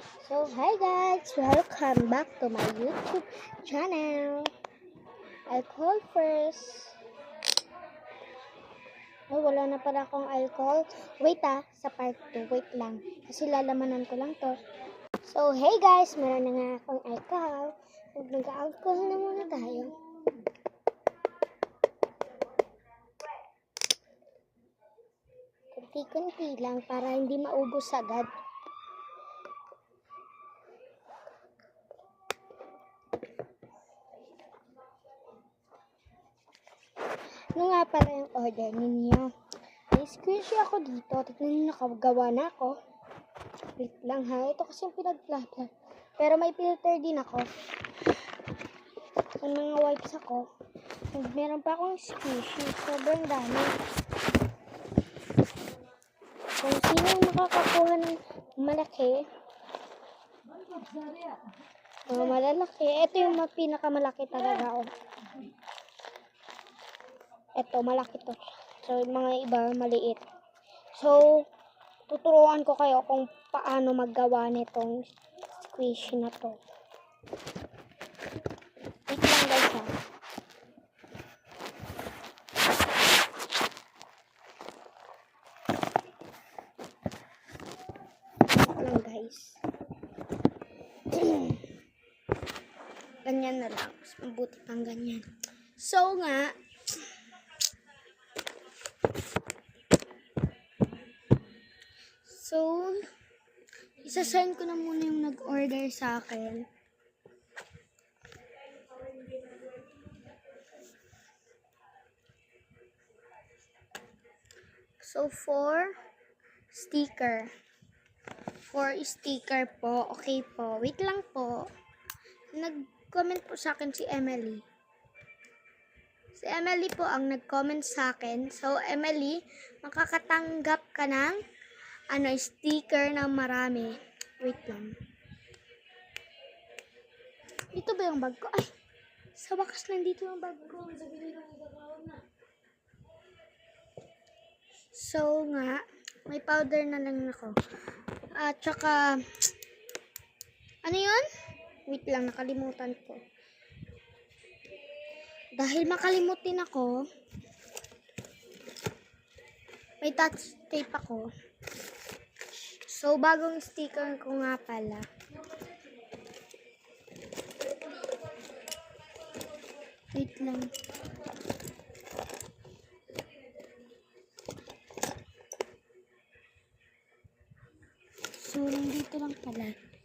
So, hi guys! Welcome back to my YouTube channel. Alcohol first. Oh, wala na pala akong alcohol. Wait sa part 2. Wait lang. Kasi lalamanan ko lang to. So, hey guys! Meron na nga akong alcohol. Mag-alcohol na muna tayo. Kunti-kunti lang para hindi maubos agad. Ano nga pala yung order ninyo? May squishy ako dito. Tignan nyo, nakagawa na ako. Wait lang ha. Ito kasi yung pinag-plapla. Pero may filter din ako. May mga wipes ako. Meron pa akong squishy. Sobrang dami. Kung sino yung makakakuha ng malaki, malalaki. Ito yung pinakamalaki talaga. Ito, malaki to. So, yung mga iba, maliit. So, tuturuan ko kayo kung paano maggawa nitong squishy na to. Wait lang guys ha. Wait lang guys. Ganyan na lang. Mas mabuti pang ganyan. So nga, isasend ko na muna yung nag-order sa akin. So, for sticker po. Okay po. Wait lang po. Nag-comment po sa akin si Emily. Si Emily po ang nag-comment sa akin. So, Emily, makakatanggap ka ng sticker na marami. Wait lang. Dito ba yung bag ko? Ay, sa wakas nandito yung bag ko. So nga, may powder na lang ako. At saka, ano yun? Wait lang, nakalimutan ko. Dahil makalimutin ako, may touch tape ako. So, bagong sticker ko nga pala. Wait lang. So, nandito lang pala.